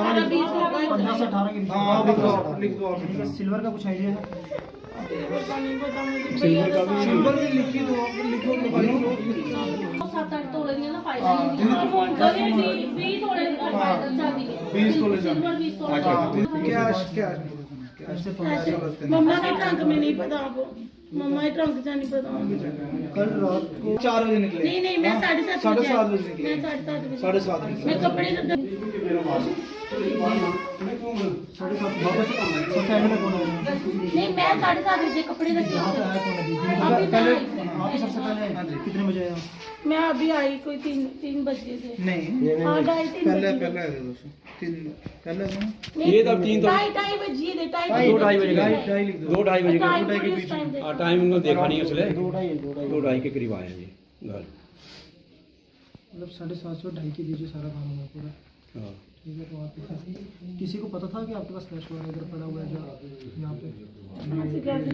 18 20 होगा, 15 से 18 के बीच। हाँ लिख दो आप। सिल्वर का कुछ आइडिया है? नहीं पता मुझे। सिल्वर का भी, सिल्वर भी लिखी दो, लिखो मोबाइल लो। 7-8 तोले दी ना फायदा नहीं। 20 तोले दी फायदा चाहती है। 20 तोले सिल्वर 20 तोले। क्या मम्मा के ट्रंक में नहीं पता आपको, मम्मा के ट्रंक से नहीं पता। कल रात को 4 बजे निकले। नहीं मैं 7:30 7:30 बजे निकले। मैं 7:30 बजे 7:30 बजे मैं कपड़े रख सबसे पहले कौन है? नहीं मैं 7:30 बजे कपड़े रखे अभी पहले आप सबसे पहले कितने बजे आए? मैं अभी आई कोई 3 बजे थे। नहीं हाँ 2:30 पहले पहले आए थे दोस्तों, 3 पहले ये तब 3 तो 2:30 बजे थे। 2-2:30 बजे का, 2:30 लिख दो। 2-2:30 बजे का। 2:30 के बीच में टाइम उनको देखा नहीं इसलिए 2-2:30 के करीब आए हैं जी घर। मतलब 7:30 से 2:30 के बीच सारा काम हुआ पूरा। हाँ। ठीक है, तो आप किसी को पता था कि आपके पास कैश वगैरह इधर पड़ा हुआ है यहाँ पे?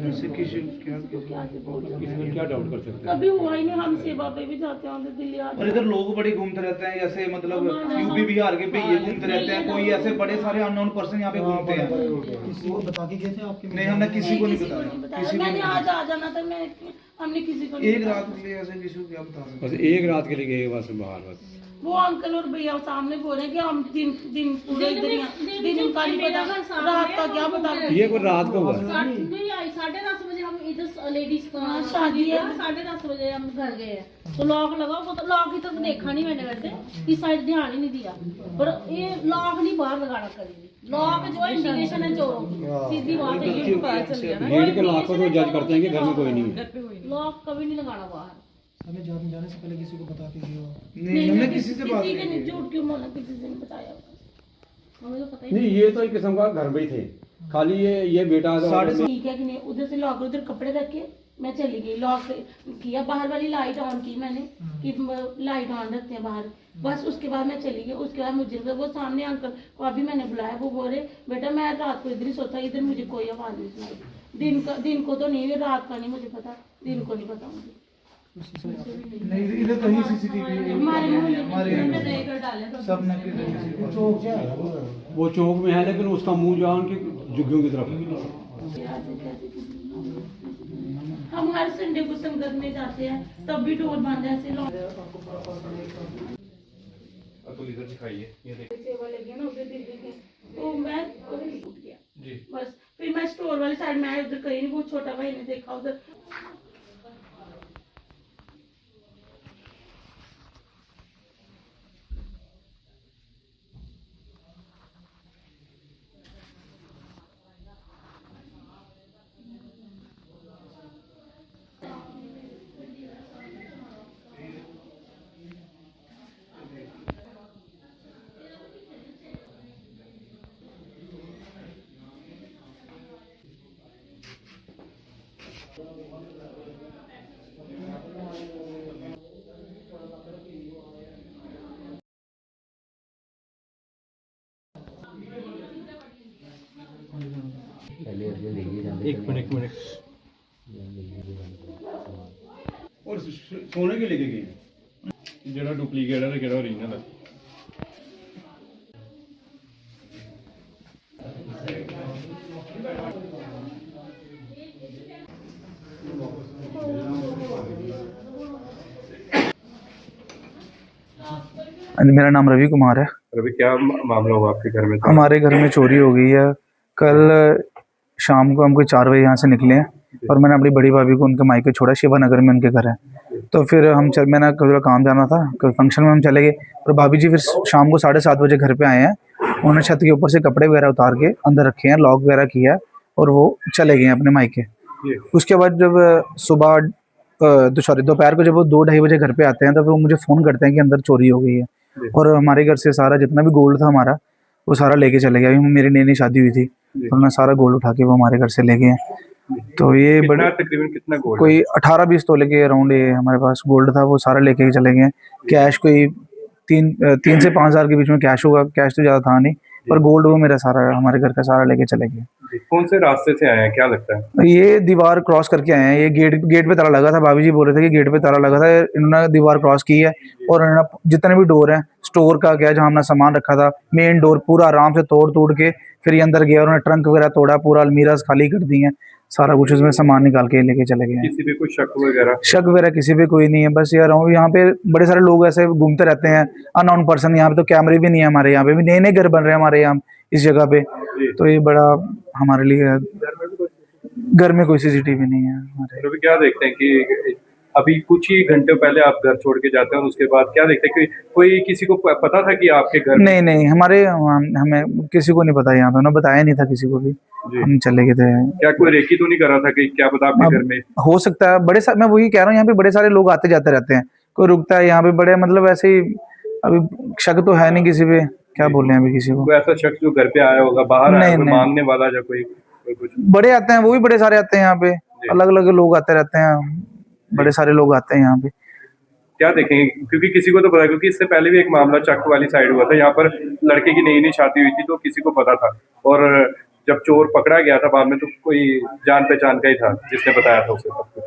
ऐसे किसी क्या इसमें क्या डाउट कर सकते हैं? कभी हुआ ही नहीं। हम सेवा पे भी जाते हैं, दिल्ली आते और इधर लोग बड़े घूमते रहते हैं, जैसे मतलब यूपी बिहार के भैया घूमते रहते हैं, कोई ऐसे बड़े सारे अननोन पर्सन यहाँ पे घूमते हैं। किसी को बता के गए थे आपके? नहीं हमने किसी को नहीं किसी को नहीं बताया, बताया। किसी को मैंने नहीं आज आ जाना था, मैं हमने किसी को नहीं एक बताया। रात के लिए ऐसे किसी को क्या बता सकते। बस एक रात के लिए गए बस बाहर बस। वो अंकल और भैया सामने बोल रहे हैं कि हम दिन पूरे इधर ही हैं। दिन का नहीं पता, रात का क्या पता। ये कोई रात को हुआ है। नहीं आई 10:30 बजे हम इधर लेडीज का शादी है। 10:30 बजे हम घर गए हैं तो लॉक लगा, वो तो लॉक ही तो देखा नहीं मैंने, वैसे इस साइड ध्यान ही नहीं दिया। पर ये लॉक नहीं बाहर लगाना कभी, लॉक जो है इंडिकेशन है चोरों की, सीधी बात है। ये पता चल गया ना, गेट के लॉक को तो जज करते हैं कि घर में कोई नहीं है। लॉक कभी नहीं लगाना बाहर। हमें जाने से पहले किसी को बता के गए हो? नहीं हमने किसी से बात किसी नहीं ने की। झूठ क्यों बोला, किसी से नहीं बताया। हमें तो पता ही नहीं ये तो एक किस्म का घर में ही थे, खाली ये बेटा ठीक है कि नहीं। उधर से लॉक उधर कपड़े रख के मैं चली गई, लॉक किया, बाहर वाली लाइट ऑन की मैंने कि लाइट ऑन रखते हैं बाहर। बस उसके बाद मैं चली गई। उसके बाद मुझे वो सामने अंकल को अभी मैंने बुलाया, वो बोल रहे बेटा मैं रात को इधर ही सोता, इधर मुझे कोई आवाज नहीं सुनाई। दिन को तो नहीं, रात का नहीं मुझे पता, दिन को नहीं पता मुझे। नहीं इधर कहीं सीसीटीवी हमारे मोहल्ले हमारे में सब ने किसी चौक क्या है? वो चौक में है लेकिन उसका मुंह जो है उनकी झुग्गियों की तरफ है। हम हर संडे को संगत में जाते हैं, तब भी डोर बांधा ऐसे सेवा लगी है ना उधर दीदी के, तो मैं उठ गया बस। फिर मैं स्टोर वाली साइड में आई, उधर कहीं नहीं। वो छोटा भाई ने देखा उधर। एक मिनट और सोने के लेके गए जेड़ा डुप्लीकेट है केड़ा ओरिजिनल है। मेरा नाम रवि कुमार है। अभी क्या मामला हुआ आपके घर में? हमारे घर में चोरी हो गई है। कल शाम को हम कोई 4 बजे यहाँ से निकले हैं और मैंने अपनी बड़ी भाभी को उनके मायके छोड़ा, शिवा नगर में उनके घर है। तो फिर मैंने थोड़ा काम जाना था, कोई फंक्शन में हम चले गए और भाभी जी फिर शाम को 7:30 बजे घर पे आए हैं। उन्होंने छत के ऊपर से कपड़े वगैरह उतार के अंदर रखे हैं, लॉक वगैरह किया है और वो चले गए हैं अपने मायके। उसके बाद जब दोपहर को जब वो 2-2:30 बजे घर पे आते हैं तो फिर वो मुझे फ़ोन करते हैं कि अंदर चोरी हो गई है और हमारे घर से सारा जितना भी गोल्ड था हमारा वो सारा लेके चले गया। अभी मेरी नई शादी हुई थी तो उन्होंने सारा गोल्ड उठा के वो हमारे घर से ले गए हैं। तो ये बड़ा तकरीबन कितना गोल्ड? कोई 18-20 तोले के अराउंड ये हमारे पास गोल्ड था, वो सारा लेके चले गए हैं। कैश कोई 3 से 5 हज़ार के बीच में कैश होगा, कैश तो ज़्यादा था नहीं, पर गोल्ड वो मेरा सारा हमारे घर का सारा लेके चले गए। कौन से रास्ते से आए हैं, क्या लगता है? ये दीवार क्रॉस करके आए हैं, ये गेट पे ताला लगा था, भाभी जी बोल रहे थे कि गेट पे ताला लगा था, इन्होंने दीवार क्रॉस की है और इन्होंने जितने भी डोर हैं स्टोर का क्या जहाँ हमने सामान रखा था मेन डोर पूरा आराम से तोड़ के फिर ये अंदर गया, उन्होंने ट्रंक वगैरह तोड़ा, पूरा अलमीराज खाली कर दी हैं, सारा कुछ उसमें सामान निकाल के लेके चले गए हैं। किसी पे कोई शक वगैरह? शक वगैरह किसी पे कोई नहीं है, बस यार हूँ यहाँ पे बड़े सारे लोग ऐसे घूमते रहते हैं अननोन पर्सन, यहाँ पे तो कैमरे भी नहीं है, हमारे यहाँ पे भी नए नए घर बन रहे हैं हमारे यहाँ इस जगह पे, तो ये बड़ा हमारे लिए घर में कोई सीसीटीवी नहीं है हमारे। तो अभी क्या देखते हैं कि अभी कुछ ही घंटे पहले आप घर छोड़ के जाते हैं और उसके बाद क्या देखते हैं कि कोई किसी को पता था कि आपके घर नहीं हमारे हमें किसी को नहीं पता, यहाँ पे उन्होंने बताया नहीं था किसी को भी, हम चले गए थे। क्या कोई रेकी तो नहीं कर रहा था कि क्या पता आपके घर में? हो सकता है बड़े मैं वही कह रहा हूँ, यहाँ पे बड़े सारे लोग आते जाते रहते हैं, कोई रुकता है यहाँ पे, बड़े मतलब ऐसे ही अभी शक तो है नहीं किसी पे, क्या बोल रहे हैं अभी किसी को। कोई ऐसा शख्स जो घर पे आया होगा, बाहर आया कोई मांगने वाला या कोई कुछ? बड़े आते हैं, वो भी बड़े सारे आते हैं यहाँ पे, अलग अलग लोग आते रहते हैं, बड़े सारे लोग आते हैं यहाँ पे। क्या देखेंगे क्योंकि किसी को तो पता, क्योंकि इससे पहले भी एक मामला चक वाली साइड हुआ था, यहाँ पर लड़के की नई शादी हुई थी तो किसी को पता था, और जब चोर पकड़ा गया था बाद में तो कोई जान पहचान का ही था जिसने बताया था उसे सब कुछ।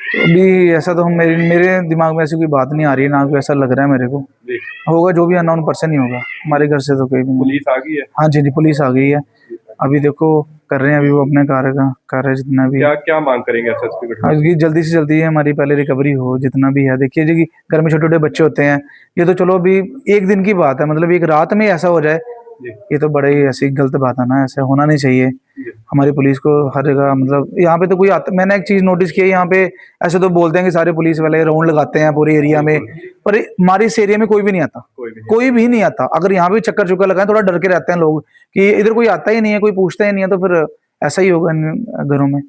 तो अभी ऐसा तो हम मेरे दिमाग में ऐसी कोई बात नहीं आ रही है, ना कोई ऐसा लग रहा है मेरे को होगा, जो भी अननोन पर्सन ही होगा हमारे घर से तो कोई भी नहीं। पुलिस आ गई है? हाँ जी पुलिस आ गई है, अभी देखो कर रहे हैं अभी वो अपने कार्य जितना भी। क्या मांग करेंगे एसएसपी को? हाँ जल्दी से जल्दी हमारी पहले रिकवरी हो जितना भी है। देखिए जी घर में छोटे छोटे बच्चे होते हैं, ये तो चलो अभी एक दिन की बात है, मतलब एक रात में ऐसा हो जाए ये तो बड़े ही ऐसी गलत बात है ना, ऐसा होना नहीं चाहिए। हमारी पुलिस को हर जगह मतलब यहाँ पे तो कोई आता, मैंने एक चीज नोटिस की है यहाँ पे, ऐसे तो बोलते हैं कि सारे पुलिस वाले राउंड लगाते हैं पूरे एरिया में, पर हमारे इस एरिया में कोई भी नहीं आता, कोई भी नहीं आता। अगर यहाँ पे चक्कर चुक्कर लगाए थोड़ा डर के रहते हैं लोग कि इधर कोई आता ही नहीं है, कोई पूछता ही नहीं है, तो फिर ऐसा ही होगा घरों में।